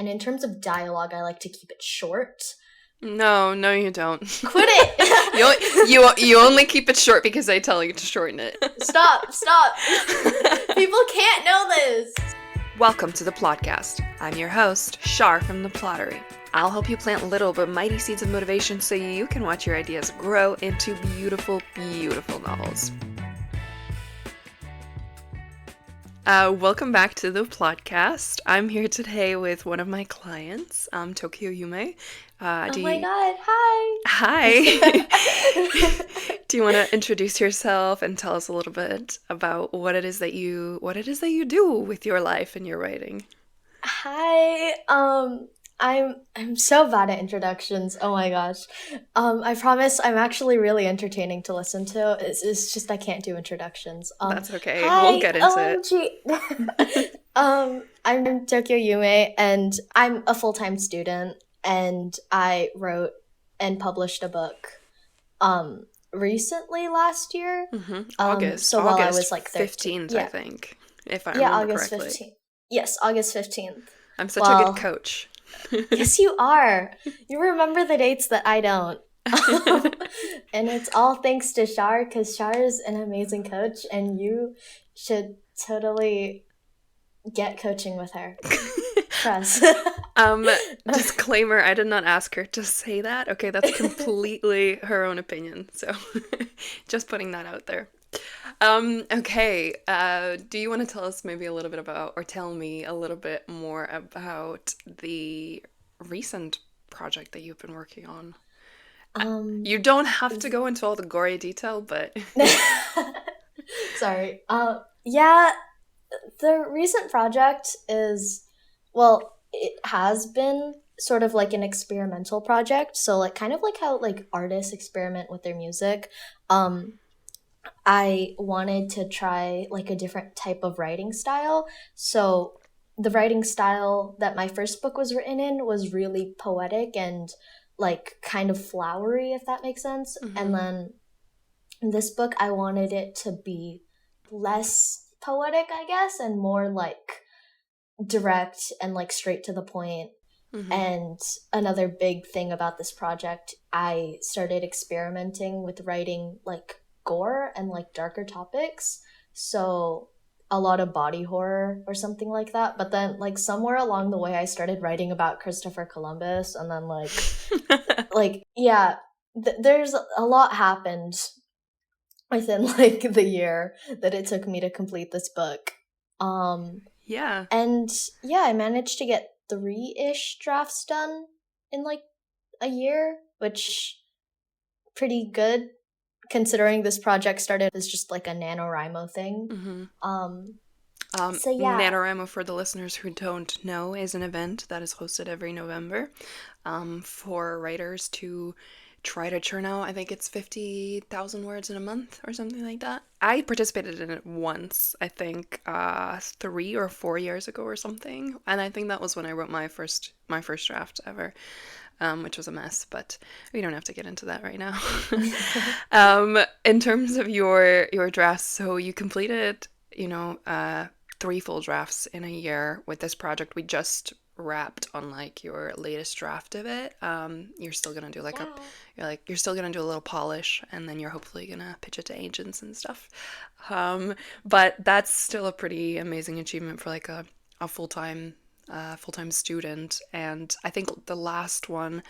and in terms of dialogue, I like to keep it short. No, you don't. Quit it! you only keep it short because I tell you to shorten it. Stop! People can't know this! Welcome to the Plotcast. I'm your host, Char from the Plottery. I'll help you plant little but mighty seeds of motivation so you can watch your ideas grow into beautiful, beautiful novels. Welcome back to the Plotcast. I'm here today with one of my clients, Tokyo Yume. Oh my god, hi! Hi! Do you want to introduce yourself and tell us a little bit about what it is that you do with your life and your writing? Hi, I'm so bad at introductions. Oh my gosh. I promise I'm actually really entertaining to listen to. It's just I can't do introductions. That's okay. Hi, We'll get into it. I'm Tokyo Yume, and I'm a full-time student, and I wrote and published a book recently last year. Mm-hmm. August while I was like 13. 15th, I think, if I remember August correctly. 15th. Yes, August 15th. I'm such a good coach. Yes, you are. You remember the dates that I don't. And it's all thanks to Char, because Char is an amazing coach, and you should totally get coaching with her. Trust. Disclaimer, I did not ask her to say that. Okay, that's completely her own opinion. So just putting that out there. Okay, do you want to tell us maybe a little bit about, or tell me a little bit more about the recent project that you've been working on? You don't have to go into all the gory detail, but... Sorry. Yeah, the recent project is, well, it has been sort of like an experimental project. So like kind of like how like artists experiment with their music. I wanted to try like a different type of writing style. So the writing style that my first book was written in was really poetic and like kind of flowery, if that makes sense. Mm-hmm. And then this book, I wanted it to be less poetic, I guess, and more like direct and like straight to the point. Mm-hmm. And another big thing about this project, I started experimenting with writing like gore and like darker topics, so a lot of body horror or something like that. But then like somewhere along the way I started writing about Christopher Columbus, and then there's a lot happened within like the year that it took me to complete this book. And I managed to get 3-ish drafts done in like a year, which pretty good considering this project started as just like a NaNoWriMo thing. Mm-hmm. NaNoWriMo, for the listeners who don't know, is an event that is hosted every November for writers to try to churn out, I think it's 50,000 words in a month or something like that. I participated in it once, I think 3 or 4 years ago or something, and I think that was when I wrote my first draft ever. Which was a mess, but we don't have to get into that right now. In terms of your drafts, so you completed, 3 full drafts in a year with this project. We just wrapped on like your latest draft of it. You're still gonna do you're still gonna do a little polish, and then you're hopefully gonna pitch it to agents and stuff. But that's still a pretty amazing achievement for like a full-time student. And I think the last one,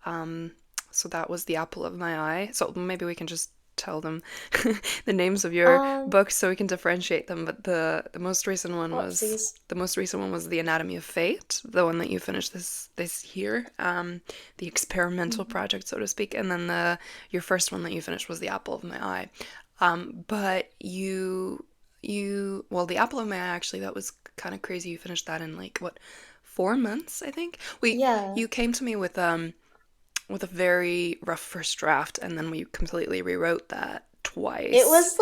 so that was The Apple of My Eye. So maybe we can just tell them the names of your books so we can differentiate them. But the most recent one was The Anatomy of Fate, the one that you finished this year, the experimental project, so to speak. And then your first one that you finished was The Apple of My Eye. But The Apple of My Eye, actually, that was kind of crazy. You finished that in like 4 months, I think. You came to me with a very rough first draft, and then we completely rewrote that twice. It was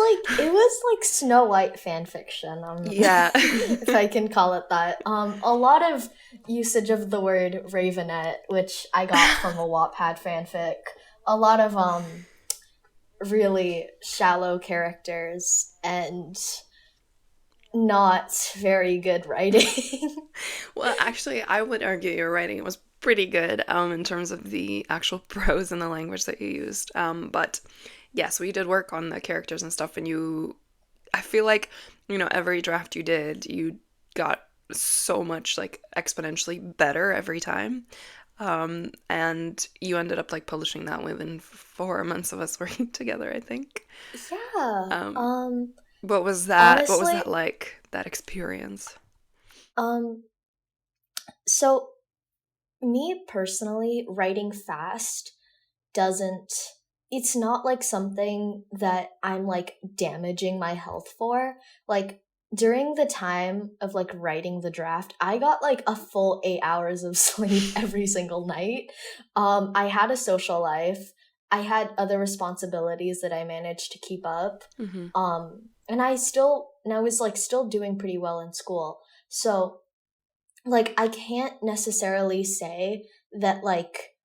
like Snow White fan fiction. Yeah. If I can call it that. A lot of usage of the word Ravenette, which I got from a Wattpad fanfic. A lot of really shallow characters and not very good writing. Well, actually, I would argue your writing was pretty good in terms of the actual prose and the language that you used. But yes, we did work on the characters and stuff, and I feel like, every draft you did, you got so much like exponentially better every time. And you ended up like publishing that within 4 months of us working together, I think. Yeah. What was that? What was Honestly, that like? That experience? um, so me personally, writing fast doesn't, it's not like something that I'm like damaging my health for. Like during the time of like writing the draft, I got like a full 8 hours of sleep every single night. I had a social life. I had other responsibilities that I managed to keep up. Mm-hmm. And I was like still doing pretty well in school. So like I can't necessarily say that like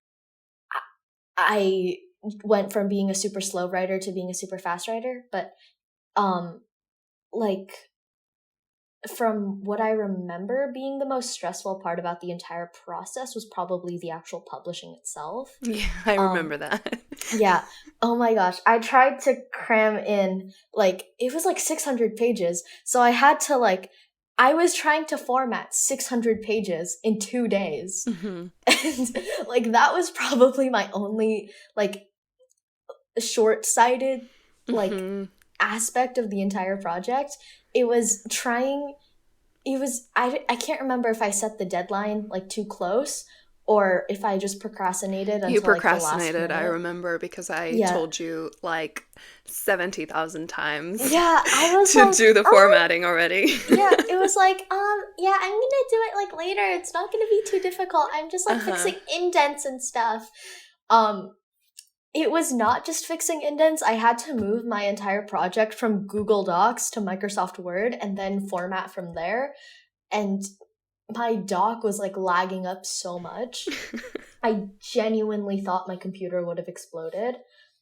I went from being a super slow writer to being a super fast writer, but um like from what I remember, being the most stressful part about the entire process was probably the actual publishing itself. Yeah, I Um remember that. yeah. Oh my gosh. I tried to cram in like it was like 600 pages. So I had to like I was trying to format 600 pages in 2 days. Mm-hmm. And like that was probably my only like short-sighted like Mm-hmm. aspect of the entire project. It was trying it was I can't remember if I set the deadline like too close or if I just procrastinated You until like the last procrastinated, I minute. remember, because I Yeah. told you like 70,000 times Yeah, I was to like, do the formatting already. yeah, it was like, yeah, I'm gonna do it like later. It's not gonna be too difficult. I'm just like Uh-huh. fixing indents and stuff. Um, it was not just fixing indents. I had to move my entire project from Google Docs to Microsoft Word and then format from there. And my doc was like lagging up so much. I genuinely thought my computer would have exploded.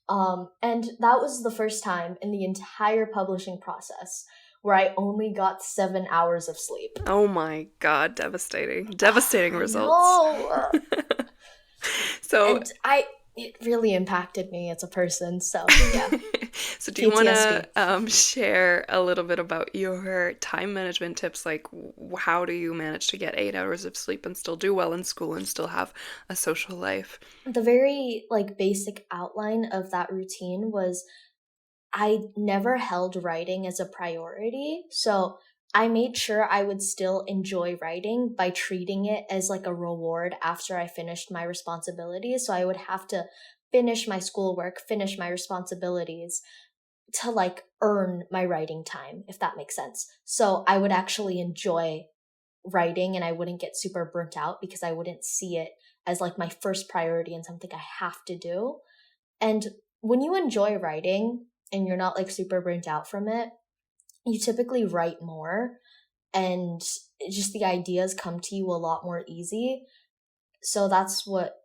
And that was the first time in the entire publishing process where I only got 7 hours of sleep. Oh my God, devastating. Devastating I results. know. So, And it really impacted me as a person. So yeah, so do you want to PTSD. share a little bit about your time management tips? Like, how do you manage to get 8 hours of sleep and still do well in school and still have a social life? The very like basic outline of that routine was I never held writing as a priority. So I made sure I would still enjoy writing by treating it as like a reward after I finished my responsibilities. So I would have to finish my schoolwork, finish my responsibilities to like earn my writing time, if that makes sense. So I would actually enjoy writing and I wouldn't get super burnt out because I wouldn't see it as like my first priority and something I have to do. And when you enjoy writing and you're not like super burnt out from it, you typically write more and just the ideas come to you a lot more easy. So that's what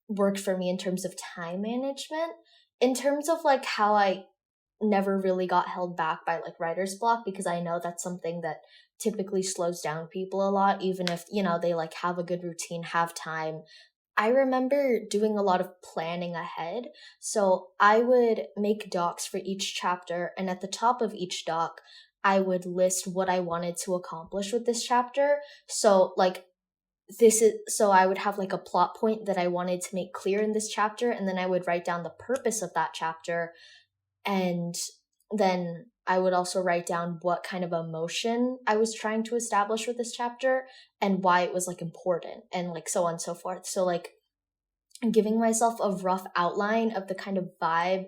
worked for me in terms of time management. In terms of like how I never really got held back by like writer's block, because I know that's something that typically slows down people a lot, even if, they like have a good routine, have time. I remember doing a lot of planning ahead. So I would make docs for each chapter, and at the top of each doc, I would list what I wanted to accomplish with this chapter. So, like, so I would have like a plot point that I wanted to make clear in this chapter, and then I would write down the purpose of that chapter. And then I would also write down what kind of emotion I was trying to establish with this chapter and why it was like important and like so on and so forth. So like giving myself a rough outline of the kind of vibe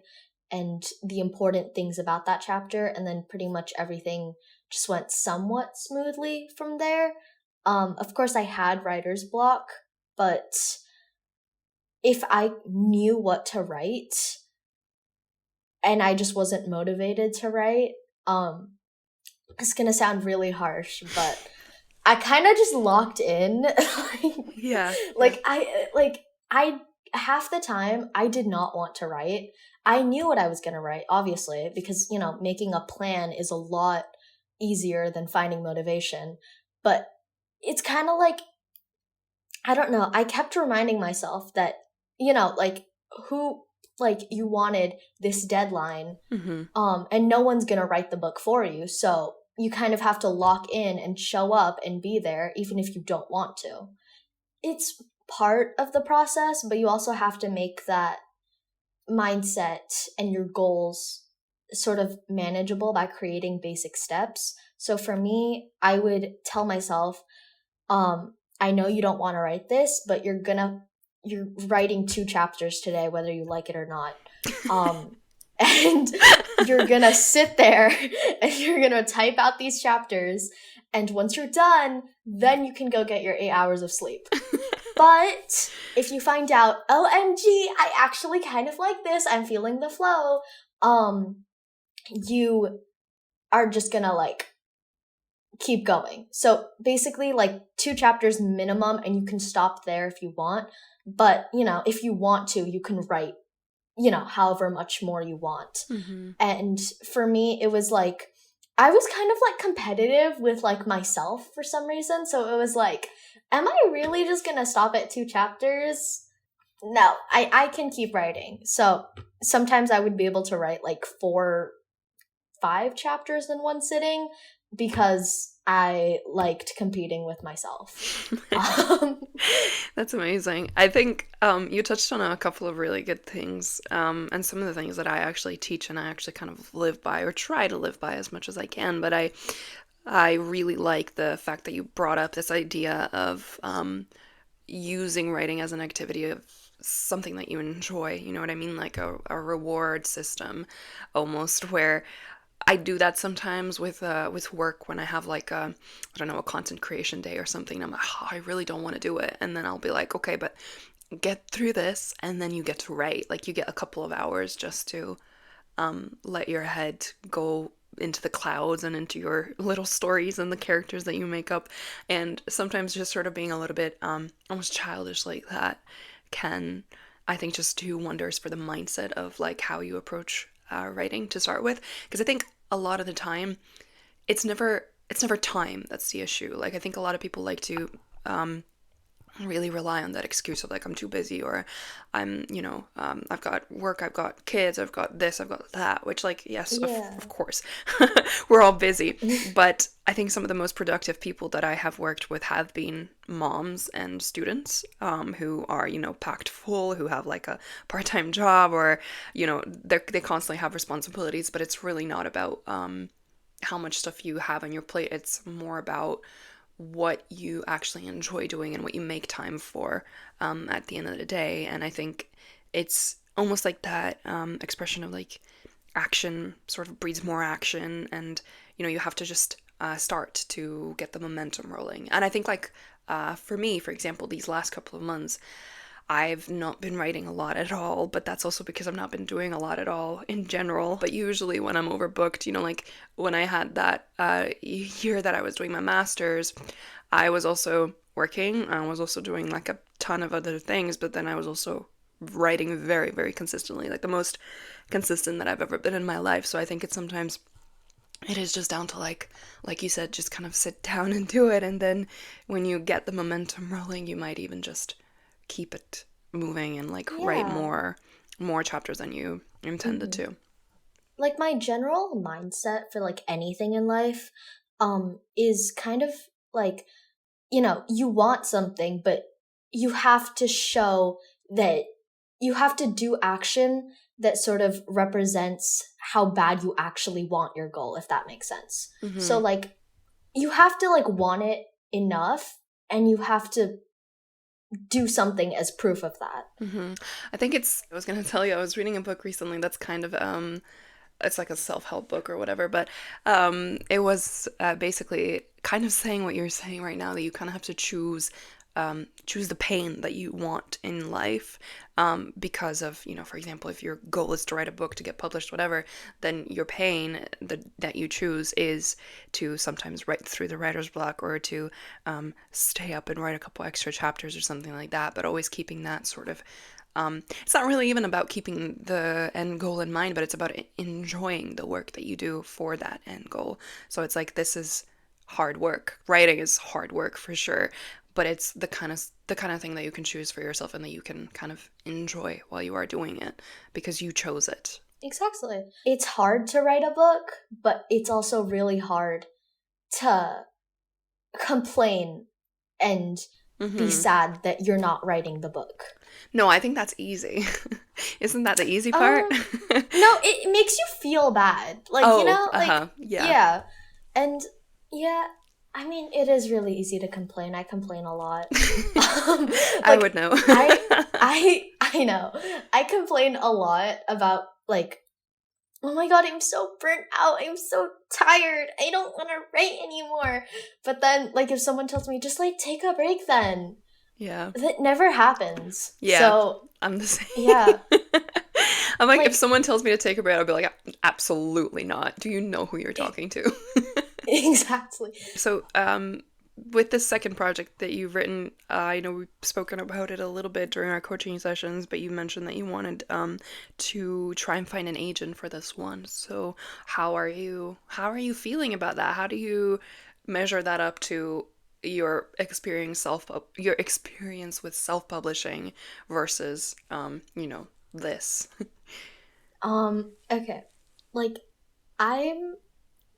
and the important things about that chapter, and then pretty much everything just went somewhat smoothly from there. Of course, I had writer's block, but if I knew what to write and I just wasn't motivated to write, it's gonna sound really harsh, but I kind of just locked in. Yeah. like I half the time I did not want to write. I knew what I was going to write, obviously, because making a plan is a lot easier than finding motivation. But it's kind of like, I don't know, I kept reminding myself that, you know, like, who, like, you wanted this deadline, and no one's gonna write the book for you, so you kind of have to lock in and show up and be there even if you don't want to. It's part of the process, but you also have to make that mindset and your goals sort of manageable by creating basic steps. So for me, I would tell myself, I know you don't want to write this, but you're writing 2 chapters today, whether you like it or not. And you're gonna sit there and you're gonna type out these chapters. And once you're done, then you can go get your 8 hours of sleep. But if you find out, OMG, I actually kind of like this, I'm feeling the flow, you are just gonna like keep going. So basically like 2 chapters minimum, and you can stop there if you want. But, you know, if you want to, you can write, you know, however much more you want. And for me, it was like, I was kind of like competitive with like myself for some reason. So it was like, am I really just gonna stop at 2 chapters? No, I can keep writing. So sometimes I would be able to write like 4, 5 chapters in one sitting because I liked competing with myself. That's amazing. I think you touched on a couple of really good things, and some of the things that I actually teach and I actually kind of live by or try to live by as much as I can. But I really like the fact that you brought up this idea of using writing as an activity of something that you enjoy. You know what I mean? Like a reward system, almost, where I do that sometimes with work when I have like a, I don't know, a content creation day or something. I'm like, oh, I really don't want to do it, and then I'll be like, okay, but get through this, and then you get to write. Like you get a couple of hours just to let your head go into the clouds and into your little stories and the characters that you make up. And sometimes just sort of being a little bit almost childish like that can, I think, just do wonders for the mindset of like how you approach writing to start with, because I think a lot of the time it's never time that's the issue. Like I think a lot of people like to really rely on that excuse of like, I'm too busy, or I'm, you know, I've got work, I've got kids, I've got this, I've got that, which like, yes, of course, we're all busy. But I think some of the most productive people that I have worked with have been moms and students who are, you know, packed full, who have like a part-time job, or, you know, they constantly have responsibilities, but it's really not about how much stuff you have on your plate. It's more about what you actually enjoy doing and what you make time for at the end of the day. And I think it's almost like that expression of like action sort of breeds more action, and you know, you have to just start to get the momentum rolling. And I think like for me, for example, these last couple of months, I've not been writing a lot at all, but that's also because I've not been doing a lot at all in general. But usually when I'm overbooked, you know, like when I had that year that I was doing my master's, I was also working. I was also doing like a ton of other things, but then I was also writing very, very consistently, like the most consistent that I've ever been in my life. So I think it's sometimes it is just down to like you said, just kind of sit down and do it. And then when you get the momentum rolling, you might even just keep it moving and like write more chapters than you intended to. Like my general mindset for like anything in life is kind of like, you know, you want something, but you have to show that you have to do action that sort of represents how bad you actually want your goal, if that makes sense. So like you have to like want it enough, and you have to do something as proof of that. I think I was going to tell you, I was reading a book recently that's kind of, it's like a self-help book or whatever, but it was basically kind of saying what you're saying right now, that you kind of have to choose the pain that you want in life, because of, you know, for example, if your goal is to write a book to get published, whatever, then your pain that you choose is to sometimes write through the writer's block, or to stay up and write a couple extra chapters or something like that, but always keeping that sort of It's not really even about keeping the end goal in mind, but it's about enjoying the work that you do for that end goal. So it's like, this is hard work. Writing is hard work for sure, but it's the kind of thing that you can choose for yourself and that you can kind of enjoy while you are doing it because you chose it. Exactly. It's hard to write a book, but it's also really hard to complain and be sad that you're not writing the book. No, I think that's easy. Isn't that the easy part? No, it makes you feel bad. Like, yeah. And yeah, I mean, it is really easy to complain. I complain a lot. I would know. I know. I complain a lot about, like, oh my god, I'm so burnt out. I'm so tired. I don't want to write anymore. But then, like, if someone tells me, just, like, take a break then. Yeah. That never happens. Yeah. So, I'm the same. Yeah. I'm like, if someone tells me to take a break, I'll be like, absolutely not. Do you know who you're talking to? Exactly. So, with this second project that you've written, I know we've spoken about it a little bit during our coaching sessions, but you mentioned that you wanted to try and find an agent for this one. So how are you feeling about that? How do you measure that up to your experience with self-publishing versus this? Okay. Like, I'm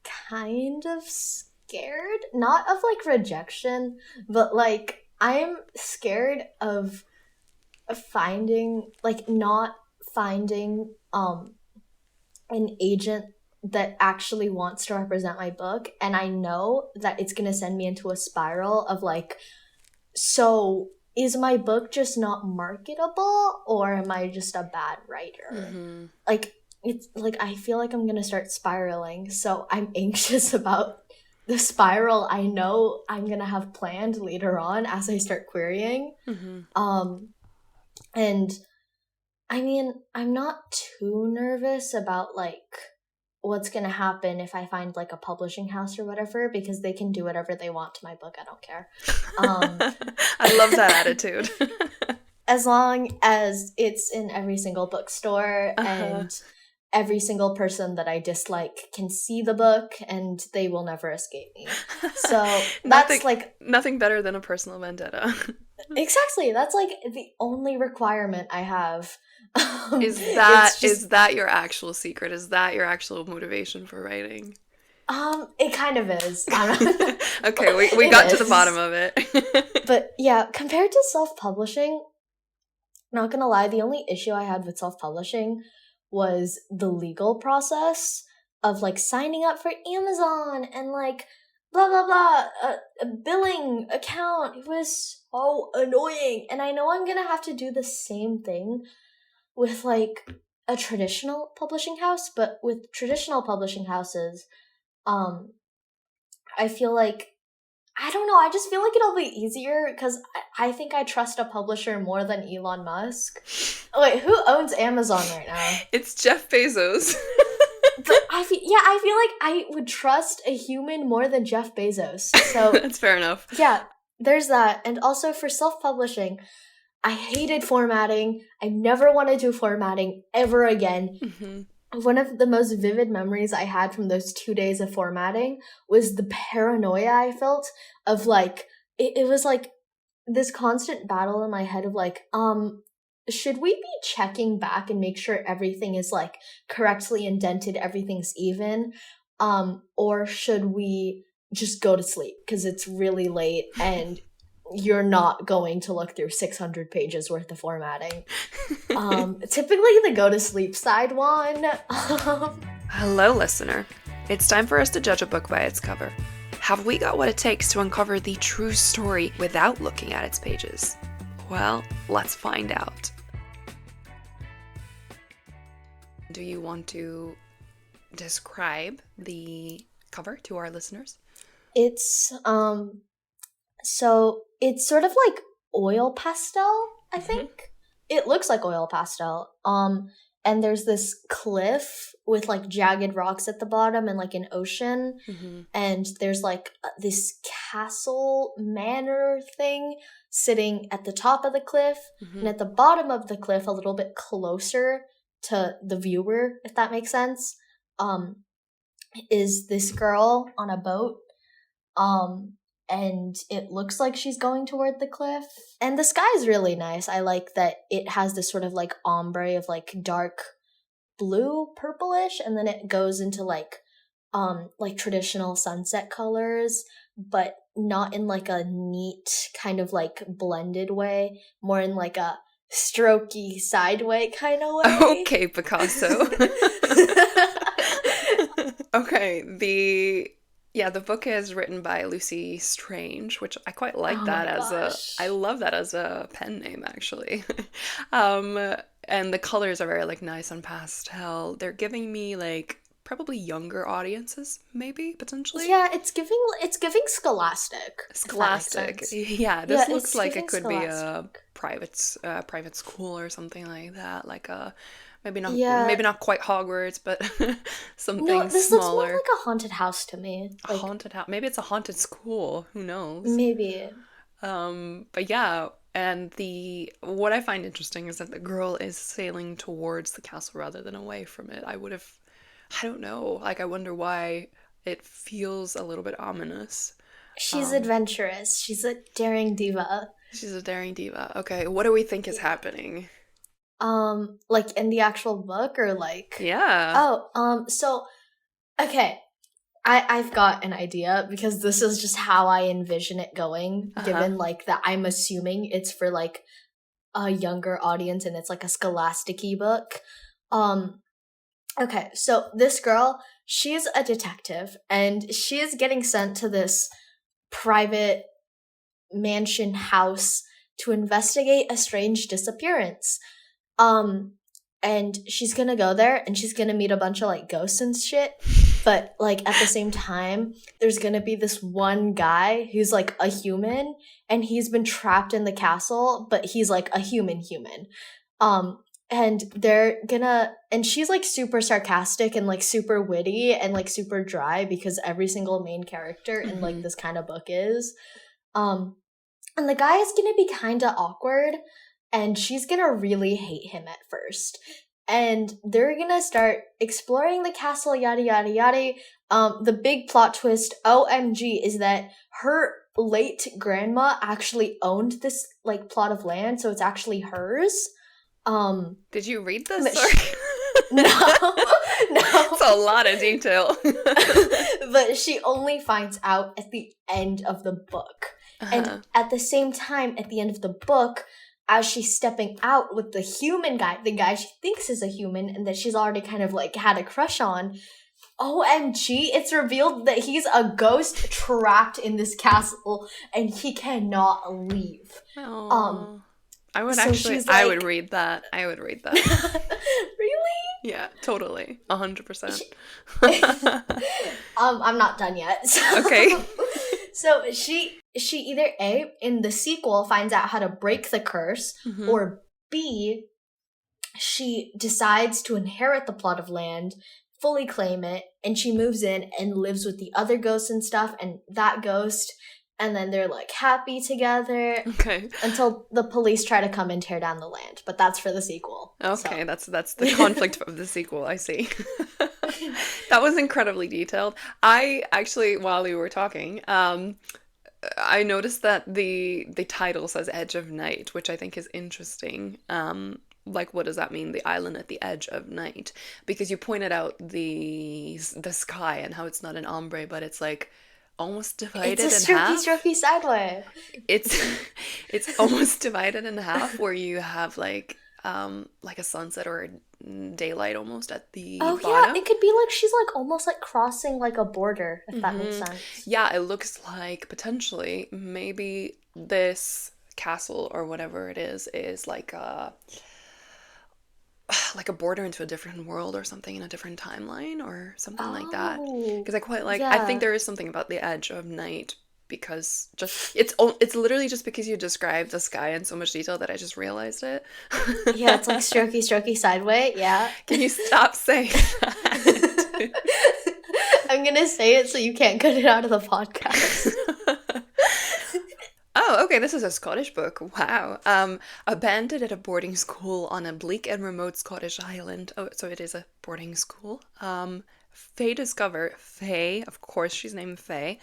kind of scared, not of, like, rejection, but, like, I'm scared of finding, like, not finding an agent that actually wants to represent my book, and I know that it's gonna send me into a spiral of, like, so is my book just not marketable, or am I just a bad writer? Mm-hmm. Like, it's like, I feel like I'm gonna start spiraling, so I'm anxious about the spiral I know I'm gonna have planned later on as I start querying. Mm-hmm. And I mean, I'm not too nervous about, like, what's gonna happen if I find, like, a publishing house or whatever, because they can do whatever they want to my book. I don't care. I love that attitude. As long as it's in every single bookstore and every single person that I dislike can see the book and they will never escape me. So that's nothing better than a personal vendetta. Exactly. That's, like, the only requirement I have. Is that your actual secret? Is that your actual motivation for writing? It kind of is. Okay, we got to the bottom of it. But yeah, compared to self-publishing, not gonna lie, the only issue I had with self-publishing was the legal process of, like, signing up for Amazon and, like, blah blah blah, a billing account. It was so annoying, and I know I'm gonna have to do the same thing with, like, a traditional publishing house, but with traditional publishing houses, I feel like, I don't know, I just feel like it'll be easier because I think I trust a publisher more than Elon Musk. Wait, who owns Amazon right now? It's Jeff Bezos. But I feel like I would trust a human more than Jeff Bezos. So that's fair enough. Yeah, there's that. And also for self-publishing, I hated formatting. I never want to do formatting ever again. Mm-hmm. One of the most vivid memories I had from those 2 days of formatting was the paranoia I felt of, like, it was like this constant battle in my head of, like, should we be checking back and make sure everything is, like, correctly indented, everything's even, or should we just go to sleep because it's really late and you're not going to look through 600 pages worth of formatting. Typically the go to sleep side one. Hello, listener. It's time for us to judge a book by its cover. Have we got what it takes to uncover the true story without looking at its pages? Well, let's find out. Do you want to describe the cover to our listeners? It's so it's sort of like oil pastel, I think. It looks like oil pastel. and there's this cliff with like jagged rocks at the bottom and like an ocean, and there's like this castle manor thing sitting at the top of the cliff, and at the bottom of the cliff, a little bit closer to the viewer, if that makes sense, is this girl on a boat, and it looks like she's going toward the cliff. And the sky is really nice. I like that it has this sort of like ombre of like dark blue, purplish, and then it goes into like traditional sunset colors, but not in like a neat kind of like blended way, more in like a strokey sideway kind of way. Okay, Picasso. Okay, the book is written by Lucy Strange, which I quite like I love that as a pen name, actually. And the colors are very like nice and pastel. They're giving me like probably younger audiences, maybe, potentially. Yeah, it's giving scholastic. Scholastic. Yeah, this looks like it could be a private school or something like that, like a maybe not quite Hogwarts, but something smaller. This looks more like a haunted house to me. A haunted house. Maybe it's a haunted school. Who knows? Maybe. But yeah, and what I find interesting is that the girl is sailing towards the castle rather than away from it. I don't know. Like, I wonder why it feels a little bit ominous. She's adventurous. She's a daring diva. She's a daring diva. Okay, what do we think is happening? Like in the actual book, or like... Yeah. So, okay. I've got an idea, because this is just how I envision it going, given like that I'm assuming it's for like a younger audience and it's like a scholastic-y book. Okay, so this girl, she's a detective, and she is getting sent to this private mansion house to investigate a strange disappearance. And she's gonna go there, and she's gonna meet a bunch of like ghosts and shit. But like at the same time, there's gonna be this one guy who's like a human, and he's been trapped in the castle, but he's like a human. And and she's like super sarcastic and like super witty and like super dry, because every single main character in like this kind of book is. And the guy is gonna be kind of awkward, and she's gonna really hate him at first. And they're gonna start exploring the castle, yada yada yada. The big plot twist, OMG, is that her late grandma actually owned this like plot of land, so it's actually hers. Did you read this? No. It's a lot of detail. But she only finds out at the end of the book. And at the same time, at the end of the book, as she's stepping out with the human guy, the guy she thinks is a human and that she's already kind of like had a crush on, OMG, it's revealed that he's a ghost trapped in this castle and he cannot leave. Aww. I would read that. Really? Yeah, totally. 100%. I'm not done yet. Okay. So she either A, in the sequel, finds out how to break the curse, or B, she decides to inherit the plot of land, fully claim it, and she moves in and lives with the other ghosts and stuff, and that ghost, and then they're like happy together. Okay. Until the police try to come and tear down the land, but that's for the sequel. Okay, so. That's the conflict of the sequel, I see. That was incredibly detailed. I actually, while you were talking, I noticed that the title says Edge of Night, which I think is interesting. Like, what does that mean? The island at the edge of night? Because you pointed out the sky and how it's not an ombre, but it's like almost divided in half. It's a strokey sideway. It's almost divided in half, where you have like a sunset or a daylight almost at the bottom. Yeah, it could be like she's like almost like crossing like a border, if that makes sense. Yeah, it looks like potentially maybe this castle or whatever it is like a border into a different world or something, in a different timeline or something like that. Because I quite like, I think there is something about the edge of night because it's literally just because you described the sky in so much detail that I just realized it. Yeah, it's like strokey sideways. Yeah. Can you stop saying that? I'm gonna say it so you can't cut it out of the podcast. Oh, okay, this is a Scottish book. Wow. Abandoned at a boarding school on a bleak and remote Scottish island. Oh, so it is a boarding school. Faye, of course she's named Faye,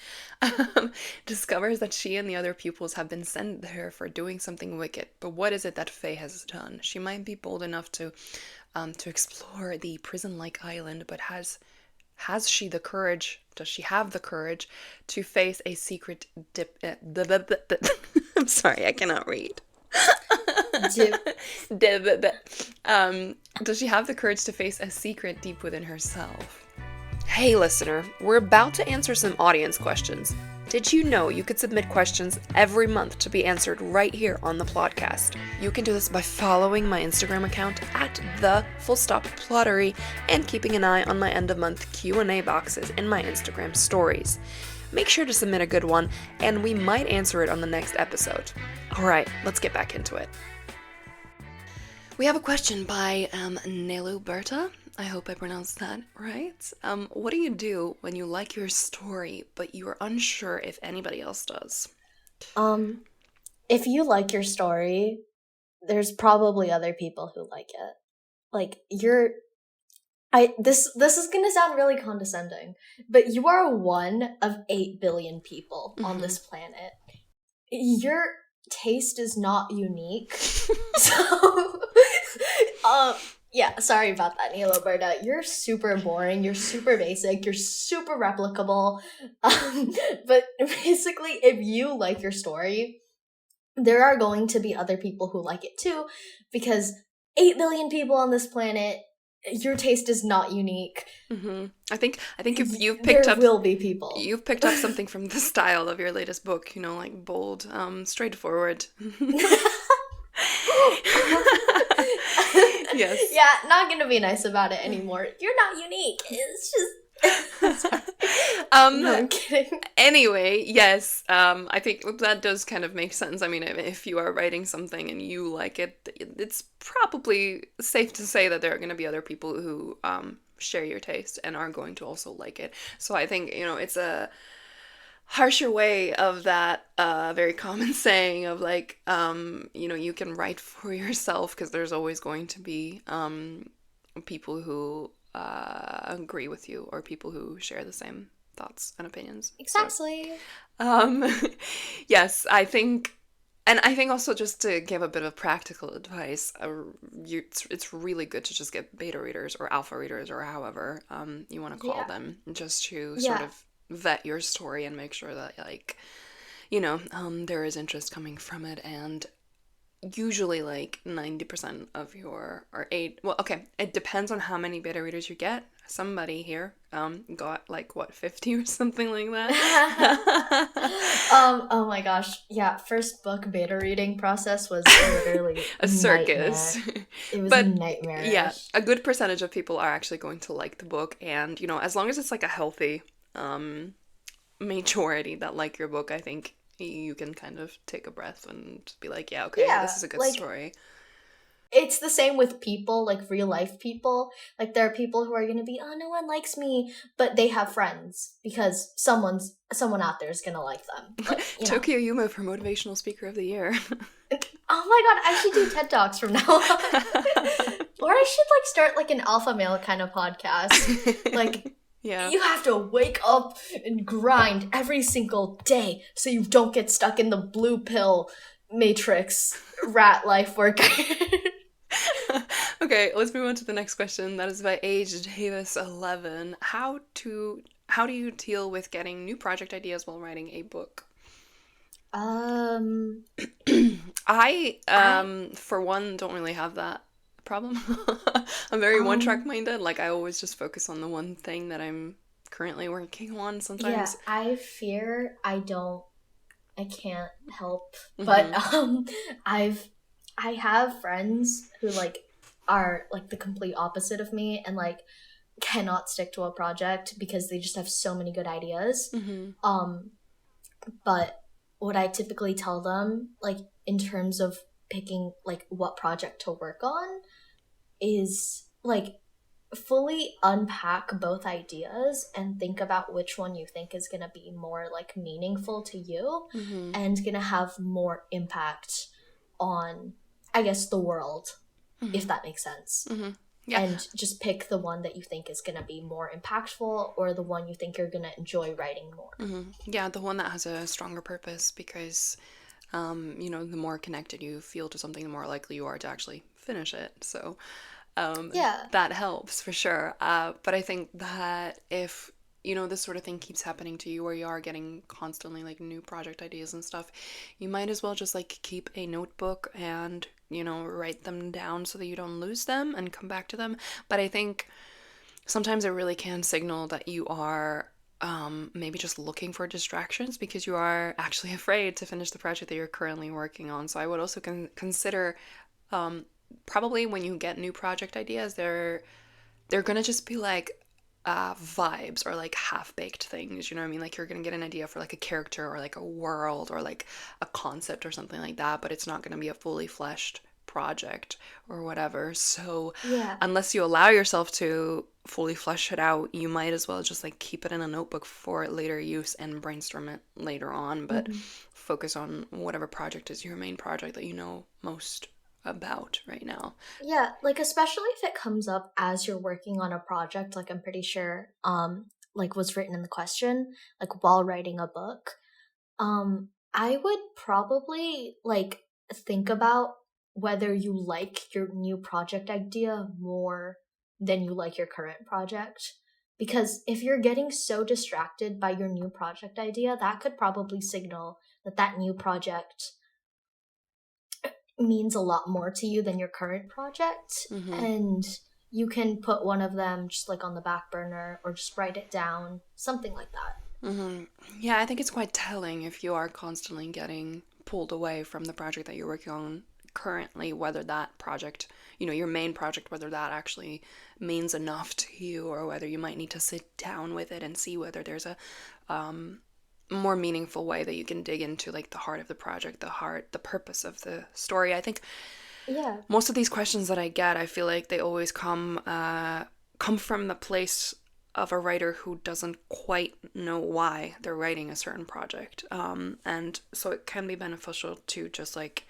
discovers that she and the other pupils have been sent there for doing something wicked. But what is it that Faye has done? She might be bold enough to explore the prison-like island, but has she the courage? Does she have the courage to face a secret I'm sorry, I cannot read. Does she have the courage to face a secret deep within herself? Hey listener, we're about to answer some audience questions. Did you know you could submit questions every month to be answered right here on the Plotcast? You can do this by following my Instagram account at @Plottery and keeping an eye on my end of month Q&A boxes in my Instagram stories. Make sure to submit a good one, and we might answer it on the next episode. Alright, let's get back into it. We have a question by Nelu Berta. I hope I pronounced that right. What do you do when you like your story, but you are unsure if anybody else does? If you like your story, there's probably other people who like it. Like, this is gonna sound really condescending, but you are one of 8 billion people on this planet. Your taste is not unique. So, yeah, sorry about that, Neil Alberta. You're super boring, you're super basic, you're super replicable. But basically, if you like your story, there are going to be other people who like it too, because 8 billion people on this planet, your taste is not unique. Mm-hmm. I think you've picked up. There will be people. You've picked up something from the style of your latest book. You know, like bold, straightforward. Yes. Yeah, not gonna be nice about it anymore. You're not unique. It's just. No, I'm kidding. Anyway, yes, I think that does kind of make sense. I mean, if you are writing something and you like it, it's probably safe to say that there are going to be other people who share your taste and are going to also like it. So I think, it's a harsher way of that very common saying of like, you can write for yourself, because there's always going to be people who agree with you, or people who share the same thoughts and opinions. Exactly. So, yes, I think also, just to give a bit of practical advice, it's really good to just get beta readers or alpha readers, or however you want to call them, just to sort of vet your story and make sure that, like, there is interest coming from it. And usually, like, 90% of your, or 8, well, okay, it depends on how many beta readers you get. Somebody here got, like, what, 50 or something like that? Oh my gosh. Yeah, first book beta reading process was literally a circus. It was nightmarish. Yeah, a good percentage of people are actually going to like the book, and, as long as it's, like, a healthy majority that like your book, I think you can kind of take a breath and be like, yeah, okay, this is a good story. It's the same with people, like real life people. Like, there are people who are going to be, oh, no one likes me, but they have friends because someone out there is going to like them. But, Tokyo Yume for Motivational Speaker of the Year. Oh my god, I should do TED Talks from now on. Or I should, like, start, like, an alpha male kind of podcast. Like, yeah, you have to wake up and grind every single day so you don't get stuck in the blue pill matrix rat life worker. Okay, let's move on to the next question. That is by Age Davis 11. How do you deal with getting new project ideas while writing a book? I for one don't really have that problem. I'm very one-track minded. Like, I always just focus on the one thing that I'm currently working on sometimes. Yeah, I fear I can't help. But I have friends who, like, are, like, the complete opposite of me and, like, cannot stick to a project because they just have so many good ideas. But what I typically tell them, like in terms of picking like what project to work on, is like fully unpack both ideas and think about which one you think is going to be more like meaningful to you and going to have more impact on, I guess, the world, if that makes sense. Yeah. And just pick the one that you think is going to be more impactful, or the one you think you're going to enjoy writing more. Yeah, the one that has a stronger purpose, because the more connected you feel to something, the more likely you are to actually finish it. So Yeah. that helps for sure. But I think that if this sort of thing keeps happening to you, where you are getting constantly like new project ideas and stuff, you might as well just like keep a notebook and write them down so that you don't lose them and come back to them. But I think sometimes it really can signal that you are maybe just looking for distractions because you are actually afraid to finish the project that you're currently working on. So I would also consider probably when you get new project ideas, they're gonna just be like vibes or like half-baked things, you know what I mean? Like you're gonna get an idea for like a character or like a world or like a concept or something like that, but it's not gonna be a fully fleshed project or whatever. So Yeah. unless you allow yourself to fully flesh it out, you might as well just like keep it in a notebook for later use and brainstorm it later on, but focus on whatever project is your main project that you know most about right now. Yeah, like especially if it comes up as you're working on a project, like I'm pretty sure like was written in the question, like while writing a book. I would probably like think about whether you like your new project idea more than you like your current project. Because if you're getting so distracted by your new project idea, that could probably signal that that new project means a lot more to you than your current project. And you can put one of them just like on the back burner or just write it down, something like that. Yeah, I think it's quite telling if you are constantly getting pulled away from the project that you're working on currently, whether that project, your main project, whether that actually means enough to you, or whether you might need to sit down with it and see whether there's a more meaningful way that you can dig into like the heart of the project, the purpose of the story. I think Yeah. most of these questions that I get, I feel like they always come from the place of a writer who doesn't quite know why they're writing a certain project. And so it can be beneficial to just like,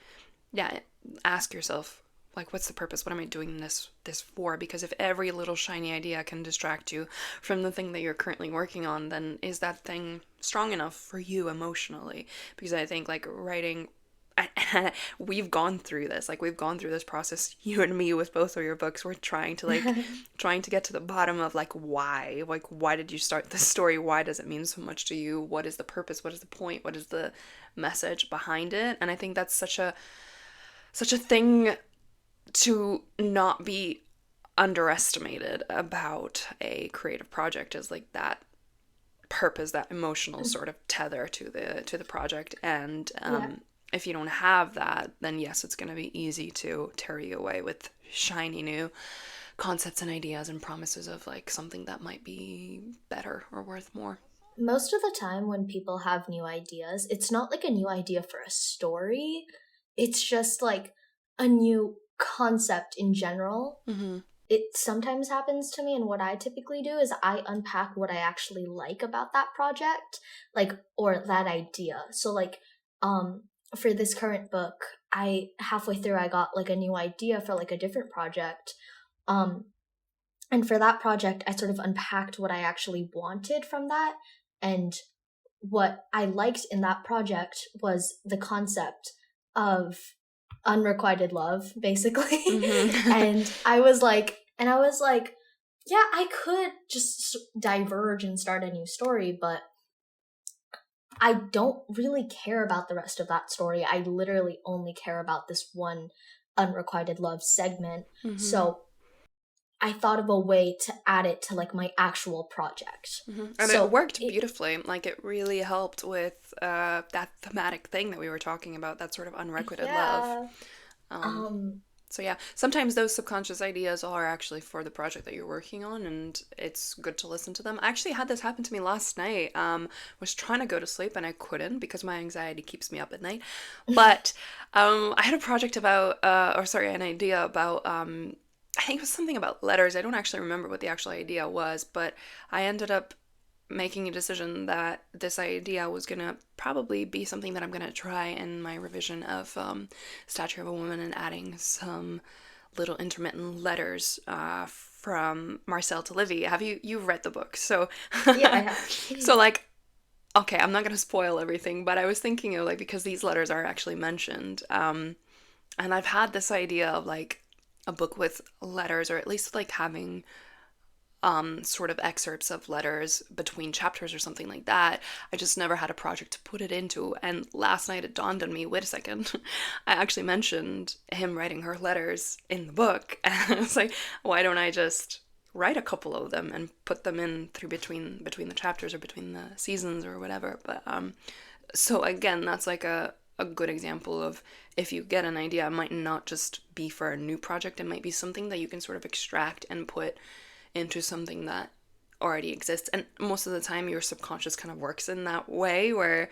yeah, ask yourself, like, what's the purpose? What am I doing this for? Because if every little shiny idea can distract you from the thing that you're currently working on, then is that thing strong enough for you emotionally? Because I think like writing, we've gone through this, like we've gone through this process, you and me, with both of your books. We're trying to trying to get to the bottom of like why did you start this story? Why does it mean so much to you? What is the purpose? What is the point? What is the message behind it? And I think that's such a thing to not be underestimated about a creative project, is like that purpose, that emotional sort of tether to the project. And Yeah. if you don't have that, then yes, it's going to be easy to tear you away with shiny new concepts and ideas and promises of like something that might be better or worth more. Most of the time when people have new ideas, it's not like a new idea for a story. It's just like a new concept in general. It sometimes happens to me, and what I typically do is I unpack what I actually like about that project, like, or that idea. So like for this current book, I halfway through I got like a new idea for like a different project. Um and for that project, I sort of unpacked what I actually wanted from that. And what I liked in that project was the concept of unrequited love, basically. And I was like, yeah, I could just diverge and start a new story, but I don't really care about the rest of that story. I literally only care about this one unrequited love segment. So I thought of a way to add it to like my actual project. And it worked beautifully. Like it really helped with that thematic thing that we were talking about, that sort of unrequited love. Yeah. So yeah, sometimes those subconscious ideas are actually for the project that you're working on, and it's good to listen to them. I actually had this happen to me last night. Was trying to go to sleep and I couldn't because my anxiety keeps me up at night. But I had a project about, an idea about. I think it was something about letters. I don't actually remember what the actual idea was, but I ended up making a decision that this idea was going to probably be something that I'm going to try in my revision of Statue of a Woman, and adding some little intermittent letters from Marcel to Livy. Have you've read the book? So yeah, I have. So like, okay, I'm not going to spoil everything, but I was thinking of like, because these letters are actually mentioned, and I've had this idea of like a book with letters, or at least like having sort of excerpts of letters between chapters or something like that. I just never had a project to put it into. And last night it dawned on me, wait a second, I actually mentioned him writing her letters in the book. And I was like, why don't I just write a couple of them and put them in through between the chapters or between the seasons or whatever. But so again, that's like a good example of, if you get an idea, it might not just be for a new project. It might be something that you can sort of extract and put into something that already exists. And most of the time your subconscious kind of works in that way, where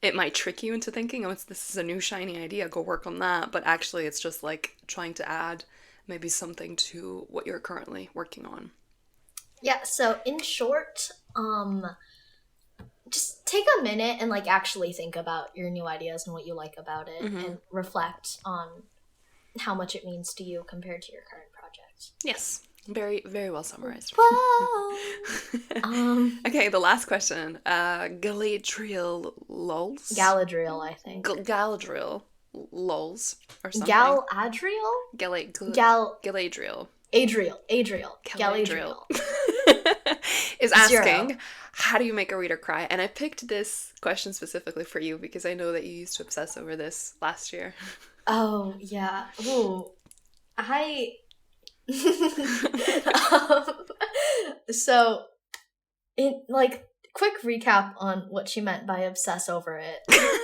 it might trick you into thinking, oh, this is a new shiny idea, go work on that. But actually it's just like trying to add maybe something to what you're currently working on. Yeah, so in short, just take a minute and like actually think about your new ideas and what you like about it, and reflect on how much it means to you compared to your current project. Yes. Very, very well summarized. Whoa! Okay, the last question. Galadriel lols? Galadriel, I think. Galadriel lols or something. Galadriel? Galadriel. Galadriel. Is asking, how do you make a reader cry? And I picked this question specifically for you because I know that you used to obsess over this last year. Oh, yeah. Ooh. So, in like, quick recap on what she meant by obsess over it.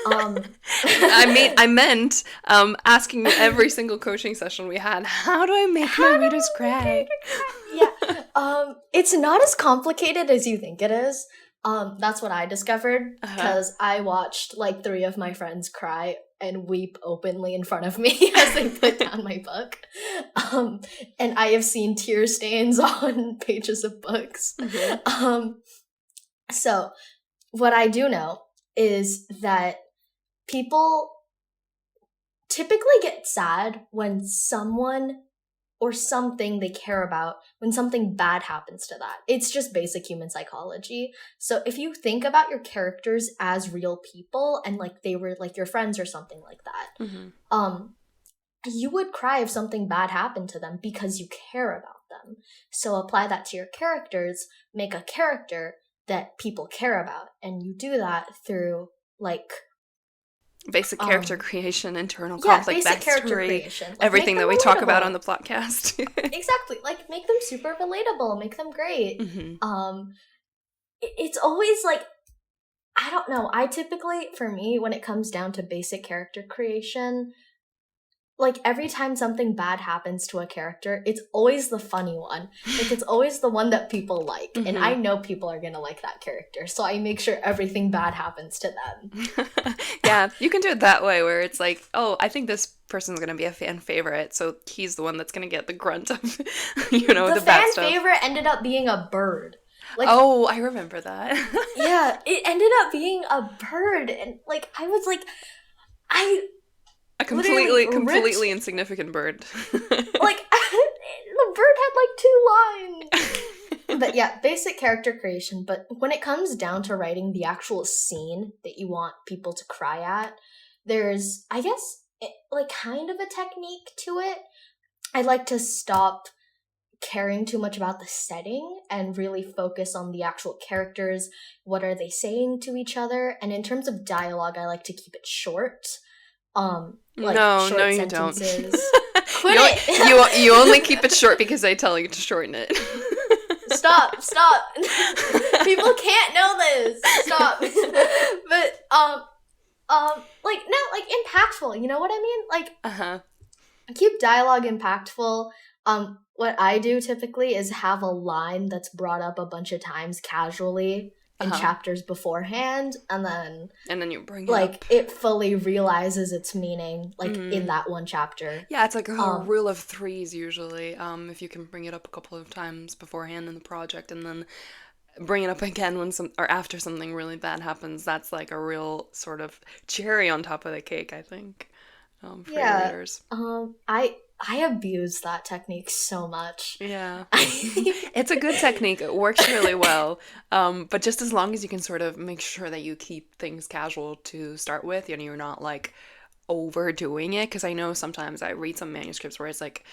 I meant asking every single coaching session we had, how do I make my readers cry? Yeah. It's not as complicated as you think it is. That's what I discovered, because I watched like 3 of my friends cry and weep openly in front of me as they put down my book. And I have seen tear stains on pages of books. So what I do know is that people typically get sad when someone or something they care about, when something bad happens to that. It's just basic human psychology. So if you think about your characters as real people and like they were like your friends or something like that, you would cry if something bad happened to them because you care about them. So apply that to your characters, make a character that people care about. And you do that through like basic character creation, internal conflict, basic backstory, character creation. Like, everything that we talk about on the Plotcast. Exactly. Like, make them super relatable, make them great. It's always like, I don't know, I typically, for me, when it comes down to basic character creation, like, every time something bad happens to a character, it's always the funny one. Like, it's always the one that people like. And I know people are gonna like that character, so I make sure everything bad happens to them. Yeah, you can do it that way, where it's like, oh, I think this person's gonna be a fan favorite, so he's the one that's gonna get the grunt of, the bad stuff. The fan favorite ended up being a bird. Like, oh, I remember that. Yeah, it ended up being a bird, and, like, I was like, a completely insignificant bird. Like, the bird had like 2 lines. But yeah, basic character creation. But when it comes down to writing the actual scene that you want people to cry at, there's, I guess, like kind of a technique to it. I like to stop caring too much about the setting and really focus on the actual characters. What are they saying to each other? And in terms of dialogue, I like to keep it short. Like no, short you don't. Quit it. You only keep it short because I tell you to shorten it. Stop. People can't know this. Stop. But like, no, like, impactful, you know what I mean? Like, keep dialogue impactful. What I do typically is have a line that's brought up a bunch of times casually in chapters beforehand, and then you bring it like up. it fully realizes its meaning like in that one chapter. Yeah, it's like a rule of threes usually. If you can bring it up a couple of times beforehand in the project and then bring it up again when or after something really bad happens, that's like a real sort of cherry on top of the cake, I think, for your readers. I abuse that technique so much. Yeah. It's a good technique. It works really well. But just as long as you can sort of make sure that you keep things casual to start with and you're not like overdoing it. Because I know sometimes I read some manuscripts where it's like,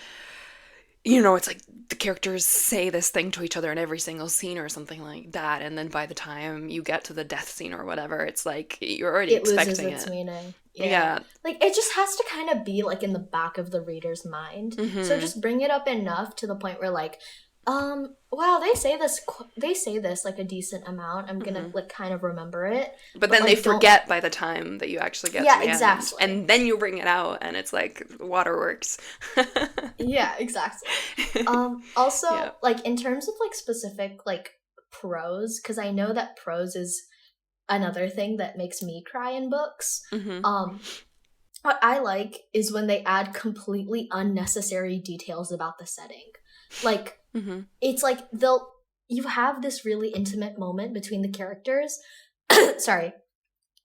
it's like the characters say this thing to each other in every single scene or something like that. And then by the time you get to the death scene or whatever, it's like you're already expecting it. It loses its meaning. Yeah. Like, it just has to kind of be, like, in the back of the reader's mind. So just bring it up enough to the point where, like, wow, they say this, like, a decent amount. I'm gonna, like, kind of remember it. But then like, they forget by the time that you actually get to the exactly. end. And then you bring it out, and it's like waterworks. Yeah, exactly. Also, like, in terms of, like, specific, like, prose, because I know that prose is another thing that makes me cry in books. What I like is when they add completely unnecessary details about the setting. Like, it's like you have this really intimate moment between the characters.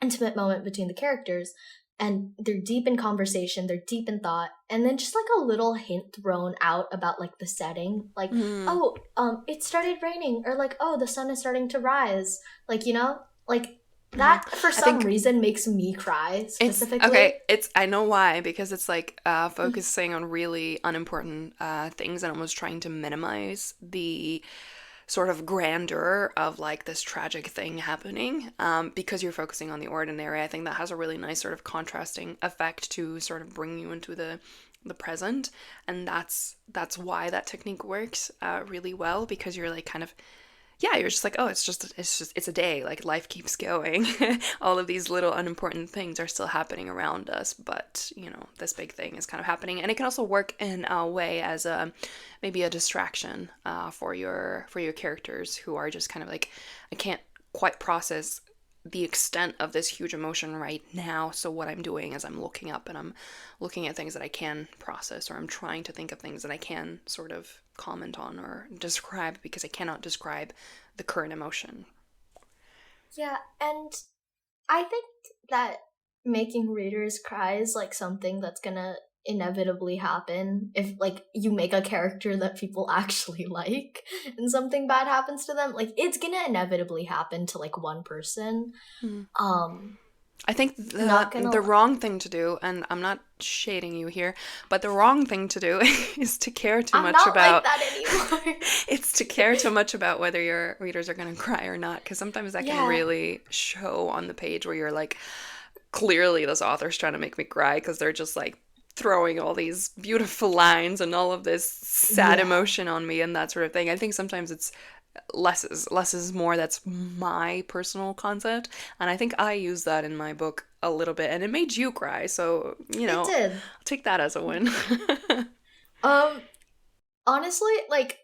Intimate moment between the characters, and they're deep in conversation, they're deep in thought, and then just like a little hint thrown out about like the setting, like it started raining, or like, oh, the sun is starting to rise, like, like that for some reason makes me cry specifically. Okay, I know why, because it's like focusing on really unimportant things and almost trying to minimize the sort of grandeur of like this tragic thing happening, because you're focusing on the ordinary. I think that has a really nice sort of contrasting effect to sort of bring you into the present, and that's why that technique works really well, because you're like kind of, you're just like, oh, it's a day, like life keeps going. All of these little unimportant things are still happening around us, but this big thing is kind of happening, and it can also work in a way as maybe a distraction for your characters who are just kind of like, I can't quite process the extent of this huge emotion right now, so what I'm doing is I'm looking up and I'm looking at things that I can process, or I'm trying to think of things that I can sort of comment on or describe, because I cannot describe the current emotion. Yeah, and I think that making readers cry is like something that's gonna inevitably happen if like you make a character that people actually like and something bad happens to them. Like, it's gonna inevitably happen to like one person. I think the wrong thing to do, and I'm not shading you here, but the wrong thing to do is to care too much about. I'm not like that anymore. It's to care too much about whether your readers are going to cry or not, because sometimes that can really show on the page, where you're like, clearly this author's trying to make me cry, because they're just like throwing all these beautiful lines and all of this sad emotion on me and that sort of thing. I think sometimes it's less is more. That's my personal concept, and I think I use that in my book a little bit, and it made you cry, so it did. I'll take that as a win. Honestly, like,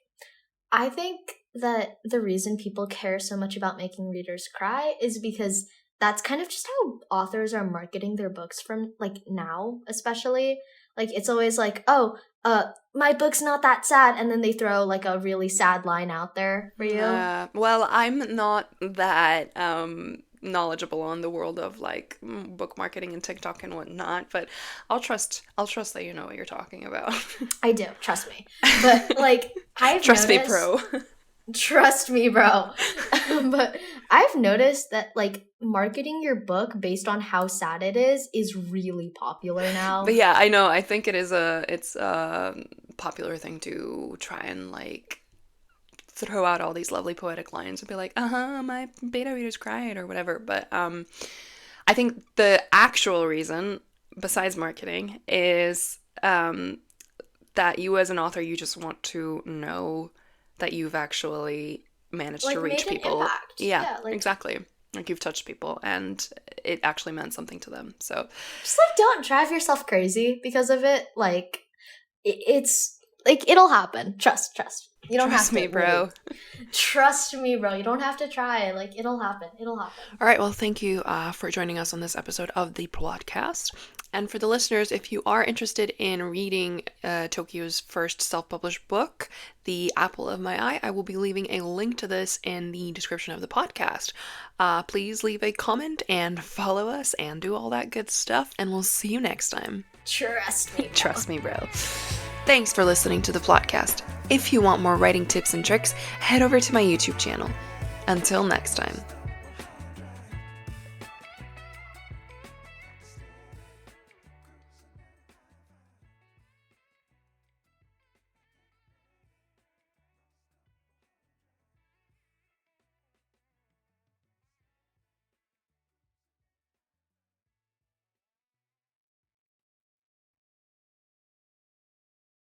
I think that the reason people care so much about making readers cry is because that's kind of just how authors are marketing their books from, like, now, especially. Like, it's always like, oh, my book's not that sad, and then they throw, like, a really sad line out there for you. Well, I'm not that knowledgeable on the world of, like, book marketing and TikTok and whatnot, but I'll trust that you know what you're talking about. I do, trust me. But, like, I've Trust noticed... me, bro. Trust me, bro. But I've noticed that, like, marketing your book based on how sad it is really popular now. But yeah, I know. I think it's a popular thing to try and, like, throw out all these lovely poetic lines and be like, my beta readers cried or whatever. But I think the actual reason, besides marketing, is that you as an author, you just want to know that you've actually managed to reach people. Yeah, like, exactly. Like, you've touched people and it actually meant something to them. So just, like, don't drive yourself crazy because of it. Like, it's like, it'll happen. Trust. You don't Trust have to. me, bro. Trust me, bro. You don't have to try. Like, it'll happen. All right. Well, thank you for joining us on this episode of the Plotcast. And for the listeners, if you are interested in reading Tokyo's first self-published book, The Apple of My Eye, I will be leaving a link to this in the description of the podcast. Please leave a comment and follow us and do all that good stuff. And we'll see you next time. Trust me, bro. Trust me, bro. Thanks for listening to the Plotcast. If you want more writing tips and tricks, head over to my YouTube channel. Until next time.